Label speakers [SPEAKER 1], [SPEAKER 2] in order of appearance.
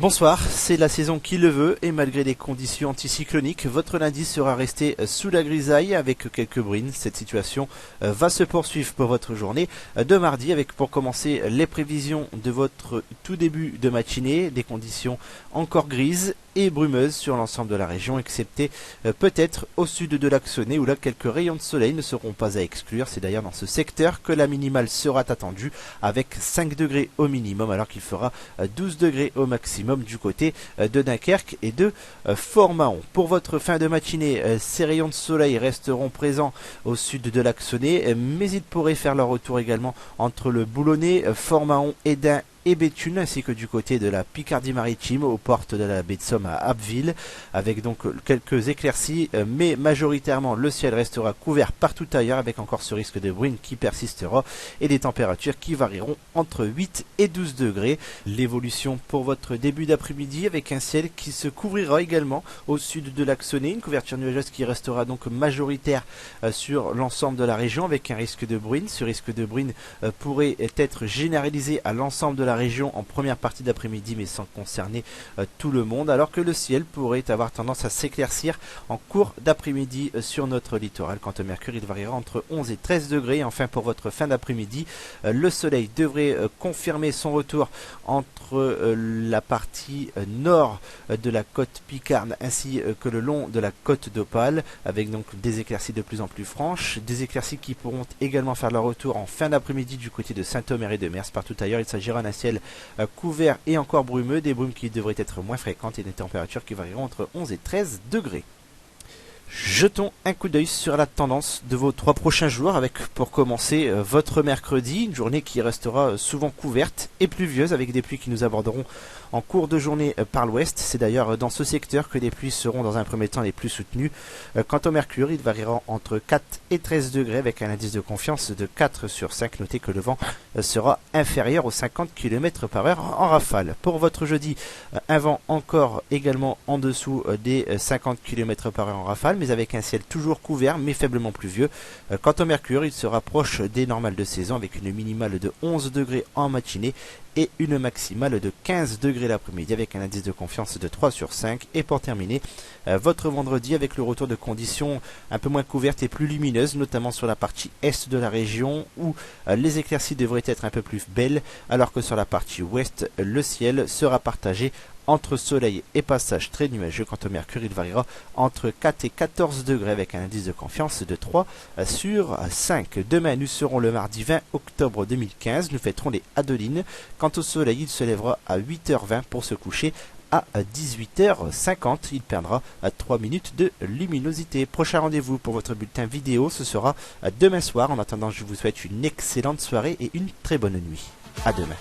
[SPEAKER 1] Bonsoir, c'est la saison qui le veut et malgré les conditions anticycloniques, votre lundi sera resté sous la grisaille avec quelques bruines. Cette situation va se poursuivre pour votre journée de mardi avec pour commencer les prévisions de votre tout début de matinée, des conditions encore grises et brumeuses sur l'ensemble de la région, excepté peut-être au sud de l'Axonais où là quelques rayons de soleil ne seront pas à exclure. C'est d'ailleurs dans ce secteur que la minimale sera attendue avec 5 degrés au minimum alors qu'il fera 12 degrés au maximum du côté de Dunkerque et de Fort-Mahon. Pour votre fin de matinée, ces rayons de soleil resteront présents au sud de l'Axonais, mais ils pourraient faire leur retour également entre le Boulonnais, Fort-Mahon, Hesdin et Béthune, ainsi que du côté de la Picardie-Maritime, aux portes de la baie de Somme à Abbeville, avec donc quelques éclaircies, mais majoritairement le ciel restera couvert partout ailleurs, avec encore ce risque de bruine qui persistera, et des températures qui varieront entre 8 et 12 degrés. L'évolution pour votre début d'après-midi, avec un ciel qui se couvrira également au sud de l'Axonais, une couverture nuageuse qui restera donc majoritaire sur l'ensemble de la région, avec un risque de bruine. Ce risque de bruine pourrait être généralisé à l'ensemble de la région en première partie d'après-midi, mais sans concerner tout le monde, alors que le ciel pourrait avoir tendance à s'éclaircir en cours d'après-midi sur notre littoral. Quant au mercure, il variera entre 11 et 13 degrés. Et enfin, pour votre fin d'après-midi, le soleil devrait confirmer son retour entre la partie nord de la côte Picarde ainsi que le long de la côte d'Opale, avec donc des éclaircies de plus en plus franches, des éclaircies qui pourront également faire leur retour en fin d'après-midi du côté de Saint-Omer et de Mers. Partout ailleurs, il s'agira d'un ciel couvert et encore brumeux, des brumes qui devraient être moins fréquentes et des températures qui varieront entre 11 et 13 degrés. Jetons un coup d'œil sur la tendance de vos 3 prochains jours avec pour commencer votre mercredi, une journée qui restera souvent couverte et pluvieuse avec des pluies qui nous aborderont en cours de journée par l'ouest. C'est d'ailleurs dans ce secteur que les pluies seront dans un premier temps les plus soutenues. Quant au mercure, il variera entre 4 et 13 degrés avec un indice de confiance de 4 sur 5. Notez que le vent sera inférieur aux 50 km par heure en rafale. Pour votre jeudi, un vent encore également en dessous des 50 km par heure en rafale, mais avec un ciel toujours couvert mais faiblement pluvieux. Quant au mercure, il se rapproche des normales de saison avec une minimale de 11 degrés en matinée et une maximale de 15 degrés l'après-midi avec un indice de confiance de 3 sur 5. Et pour terminer, votre vendredi avec le retour de conditions un peu moins couvertes et plus lumineuses, notamment sur la partie est de la région où les éclaircies devraient être un peu plus belles, alors que sur la partie ouest, le ciel sera partagé entre soleil et passage très nuageux. Quant au mercure, il variera entre 4 et 14 degrés avec un indice de confiance de 3 sur 5. Demain, nous serons le mardi 20 octobre 2015. Nous fêterons les Adelines. Quant au soleil, il se lèvera à 8h20 pour se coucher à 18h50. Il perdra 3 minutes de luminosité. Prochain rendez-vous pour votre bulletin vidéo, ce sera demain soir. En attendant, je vous souhaite une excellente soirée et une très bonne nuit. À demain.